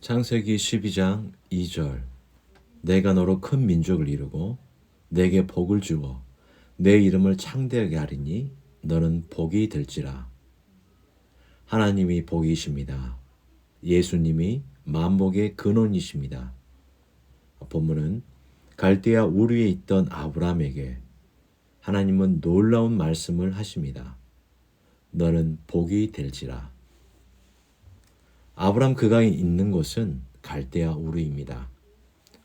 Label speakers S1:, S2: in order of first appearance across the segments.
S1: 창세기 12장 2절 내가 너로 큰 민족을 이루고 내게 복을 주어 내 이름을 창대하게 하리니 너는 복이 될지라. 하나님이 복이십니다. 예수님이 만복의 근원이십니다. 본문은 갈대아 우르에 있던 아브라함에게 하나님은 놀라운 말씀을 하십니다. 너는 복이 될지라. 아브라함 그가 있는 곳은 갈대아 우르입니다.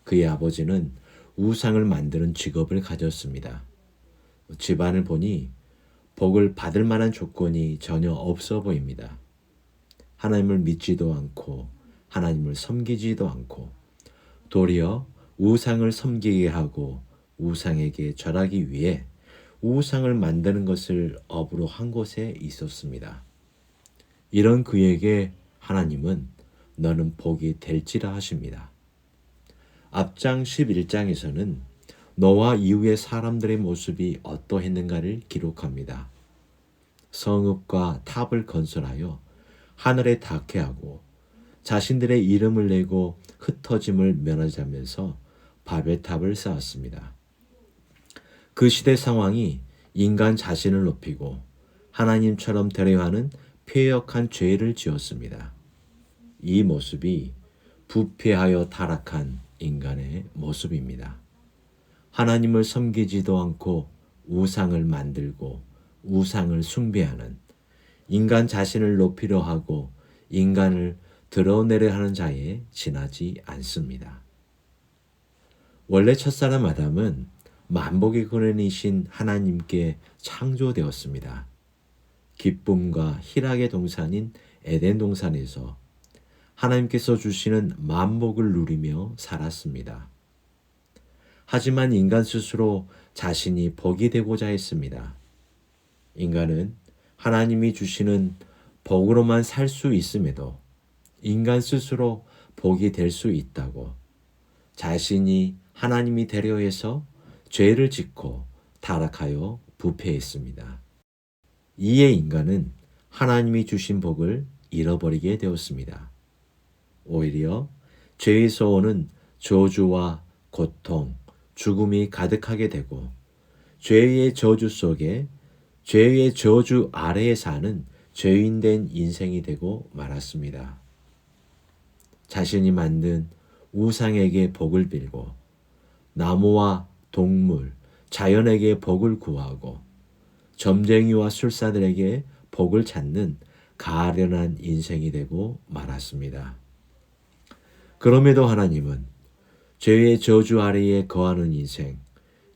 S1: 그의 아버지는 우상을 만드는 직업을 가졌습니다. 집안을 보니 복을 받을 만한 조건이 전혀 없어 보입니다. 하나님을 믿지도 않고 하나님을 섬기지도 않고 도리어 우상을 섬기게 하고 우상에게 절하기 위해 우상을 만드는 것을 업으로 한 곳에 있었습니다. 이런 그에게 하나님은 너는 복이 될지라 하십니다. 앞장 11장에서는 노아 이후의 사람들의 모습이 어떠했는가를 기록합니다. 성읍과 탑을 건설하여 하늘에 닿게 하고 자신들의 이름을 내고 흩어짐을 면하자면서 바벨탑을 쌓았습니다. 그 시대 상황이 인간 자신을 높이고 하나님처럼 되려 하는 패역한 죄를 지었습니다. 이 모습이 부패하여 타락한 인간의 모습입니다. 하나님을 섬기지도 않고 우상을 만들고 우상을 숭배하는 인간 자신을 높이려 하고 인간을 드러내려 하는 자에 지나지 않습니다. 원래 첫사람 아담은 만복의 근원이신 하나님께 창조되었습니다. 기쁨과 희락의 동산인 에덴 동산에서 하나님께서 주시는 만복을 누리며 살았습니다. 하지만 인간 스스로 자신이 복이 되고자 했습니다. 인간은 하나님이 주시는 복으로만 살 수 있음에도 인간 스스로 복이 될 수 있다고 자신이 하나님이 되려 해서 죄를 짓고 타락하여 부패했습니다. 이에 인간은 하나님이 주신 복을 잃어버리게 되었습니다. 오히려 죄에서 오는 저주와 고통, 죽음이 가득하게 되고 죄의 저주 속에 죄의 저주 아래에 사는 죄인된 인생이 되고 말았습니다. 자신이 만든 우상에게 복을 빌고 나무와 동물, 자연에게 복을 구하고 점쟁이와 술사들에게 복을 찾는 가련한 인생이 되고 말았습니다. 그럼에도 하나님은 죄의 저주 아래에 거하는 인생,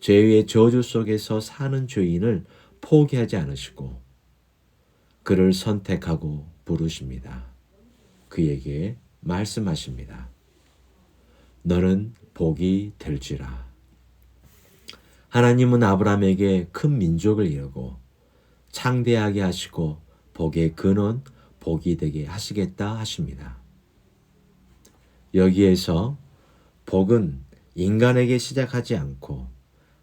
S1: 죄의 저주 속에서 사는 죄인을 포기하지 않으시고 그를 선택하고 부르십니다. 그에게 말씀하십니다. 너는 복이 될지라. 하나님은 아브라함에게 큰 민족을 이루고 창대하게 하시고 복의 근원, 복이 되게 하시겠다 하십니다. 여기에서 복은 인간에게 시작하지 않고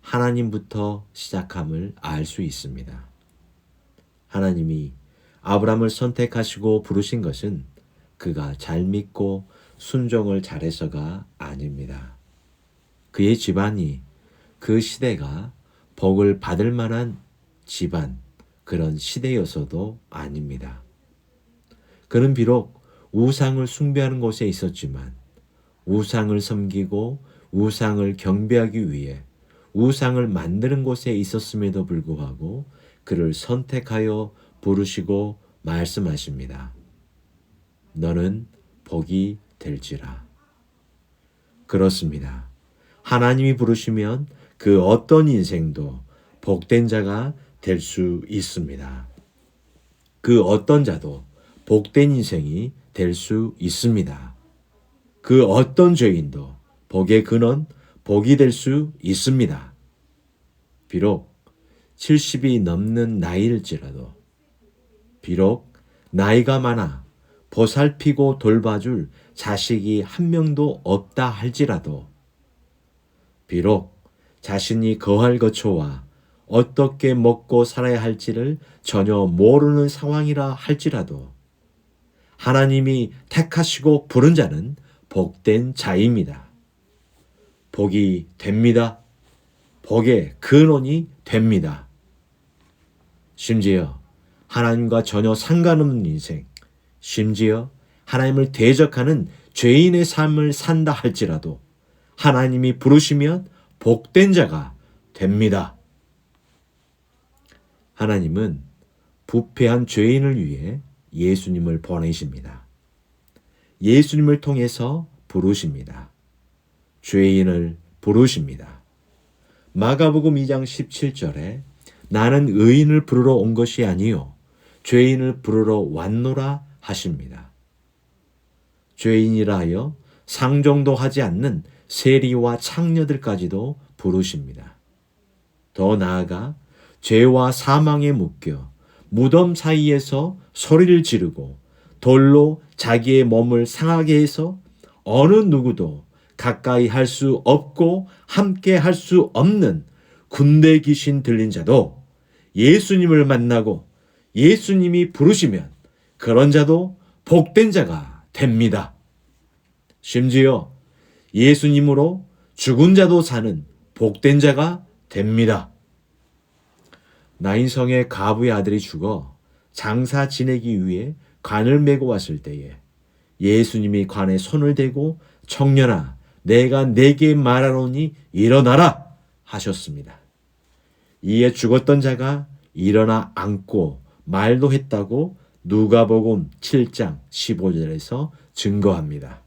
S1: 하나님부터 시작함을 알 수 있습니다. 하나님이 아브라함을 선택하시고 부르신 것은 그가 잘 믿고 순종을 잘해서가 아닙니다. 그의 집안이 그 시대가 복을 받을 만한 집안, 그런 시대여서도 아닙니다. 그는 비록 우상을 숭배하는 곳에 있었지만 우상을 섬기고 우상을 경배하기 위해 우상을 만드는 곳에 있었음에도 불구하고 그를 선택하여 부르시고 말씀하십니다. 너는 복이 될지라. 그렇습니다. 하나님이 부르시면 그 어떤 인생도 복된 자가 될 수 있습니다. 그 어떤 자도 복된 인생이 될 수 있습니다. 그 어떤 죄인도 복의 근원, 복이 될 수 있습니다. 비록 70이 넘는 나이일지라도, 비록 나이가 많아 보살피고 돌봐줄 자식이 한 명도 없다 할지라도, 비록 자신이 거할 거처와 어떻게 먹고 살아야 할지를 전혀 모르는 상황이라 할지라도 하나님이 택하시고 부른 자는 복된 자입니다. 복이 됩니다. 복의 근원이 됩니다. 심지어 하나님과 전혀 상관없는 인생, 심지어 하나님을 대적하는 죄인의 삶을 산다 할지라도 하나님이 부르시면 복된 자가 됩니다. 하나님은 부패한 죄인을 위해 예수님을 보내십니다. 예수님을 통해서 부르십니다. 죄인을 부르십니다. 마가복음 2장 17절에 나는 의인을 부르러 온 것이 아니요 죄인을 부르러 왔노라 하십니다. 죄인이라 하여 상종도 하지 않는 세리와 창녀들까지도 부르십니다. 더 나아가 죄와 사망에 묶여 무덤 사이에서 소리를 지르고 돌로 자기의 몸을 상하게 해서 어느 누구도 가까이 할 수 없고 함께 할 수 없는 군대 귀신 들린 자도 예수님을 만나고 예수님이 부르시면 그런 자도 복된 자가 됩니다. 심지어 예수님으로 죽은 자도 사는 복된 자가 됩니다. 나인성의 가부의 아들이 죽어 장사 지내기 위해 관을 메고 왔을 때에 예수님이 관에 손을 대고 청년아 내가 네게 말하노니 일어나라 하셨습니다. 이에 죽었던 자가 일어나 앉고 말도 했다고 누가복음 7장 15절에서 증거합니다.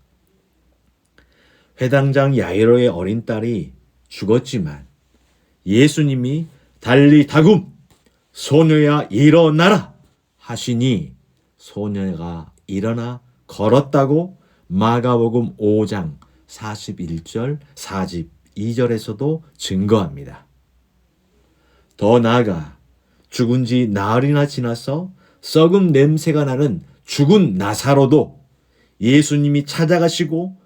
S1: 회당장 야이로의 어린 딸이 죽었지만 예수님이 달리 다굼 소녀야 일어나라 하시니 소녀가 일어나 걸었다고 마가복음 5장 41절 42절에서도 증거합니다. 더 나아가 죽은 지 나흘이나 지나서 썩은 냄새가 나는 죽은 나사로도 예수님이 찾아가시고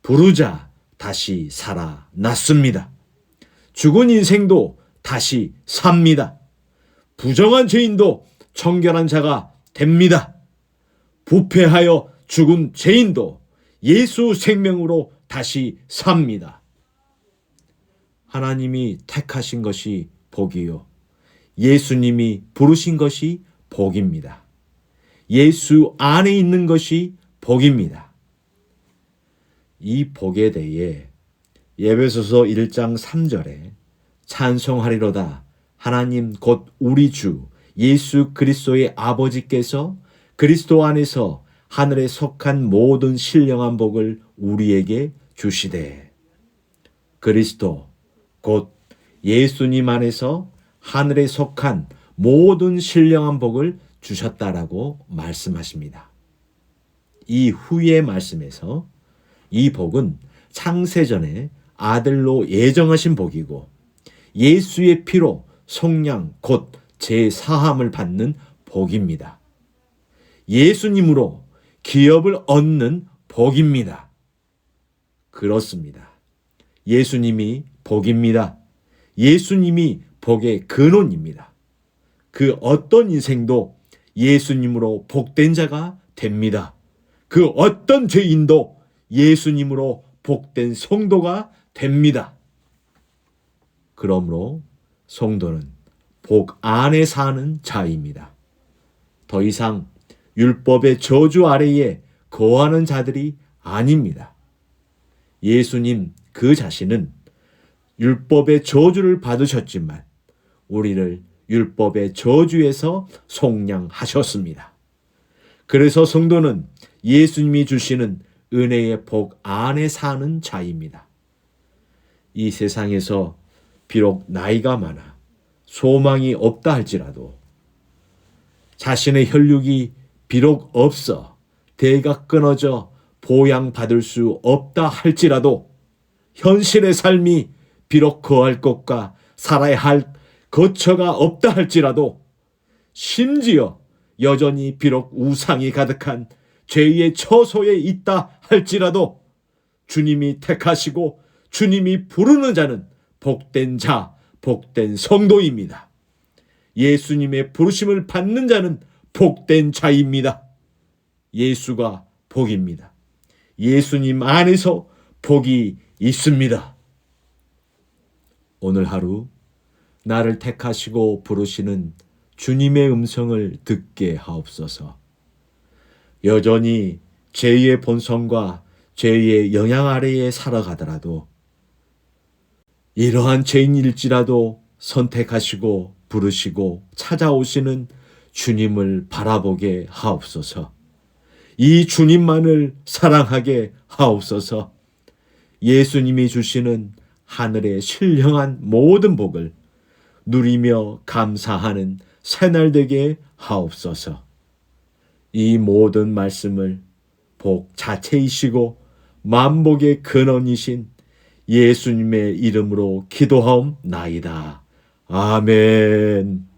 S1: 부르자 다시 살아났습니다. 죽은 인생도 다시 삽니다. 부정한 죄인도 청결한 자가 됩니다. 부패하여 죽은 죄인도 예수 생명으로 다시 삽니다. 하나님이 택하신 것이 복이요. 예수님이 부르신 것이 복입니다. 예수 안에 있는 것이 복입니다. 이 복에 대해 에베소서 1장 3절에 찬송하리로다 하나님 곧 우리 주 예수 그리스도의 아버지께서 그리스도 안에서 하늘에 속한 모든 신령한 복을 우리에게 주시되 그리스도 곧 예수님 안에서 하늘에 속한 모든 신령한 복을 주셨다라고 말씀하십니다. 이 후의 말씀에서 이 복은 창세전에 아들로 예정하신 복이고 예수의 피로 속량 곧 제사함을 받는 복입니다. 예수님으로 기업을 얻는 복입니다. 그렇습니다. 예수님이 복입니다. 예수님이 복의 근원입니다. 그 어떤 인생도 예수님으로 복된 자가 됩니다. 그 어떤 죄인도 예수님으로 복된 성도가 됩니다. 그러므로 성도는 복 안에 사는 자입니다. 더 이상 율법의 저주 아래에 거하는 자들이 아닙니다. 예수님 그 자신은 율법의 저주를 받으셨지만 우리를 율법의 저주에서 속량하셨습니다. 그래서 성도는 예수님이 주시는 은혜의 복 안에 사는 자입니다. 이 세상에서 비록 나이가 많아 소망이 없다 할지라도 자신의 혈육이 비록 없어 대가 끊어져 보양받을 수 없다 할지라도 현실의 삶이 비록 거할 곳과 살아야 할 거처가 없다 할지라도 심지어 여전히 비록 우상이 가득한 죄의 처소에 있다 할지라도 주님이 택하시고 주님이 부르는 자는 복된 자, 복된 성도입니다. 예수님의 부르심을 받는 자는 복된 자입니다. 예수가 복입니다. 예수님 안에서 복이 있습니다. 오늘 하루 나를 택하시고 부르시는 주님의 음성을 듣게 하옵소서. 여전히 죄의 본성과 죄의 영향 아래에 살아가더라도 이러한 죄인일지라도 선택하시고 부르시고 찾아오시는 주님을 바라보게 하옵소서. 이 주님만을 사랑하게 하옵소서. 예수님이 주시는 하늘의 신령한 모든 복을 누리며 감사하는 새날 되게 하옵소서. 이 모든 말씀을 복 자체이시고 만복의 근원이신 예수님의 이름으로 기도하옵나이다. 아멘.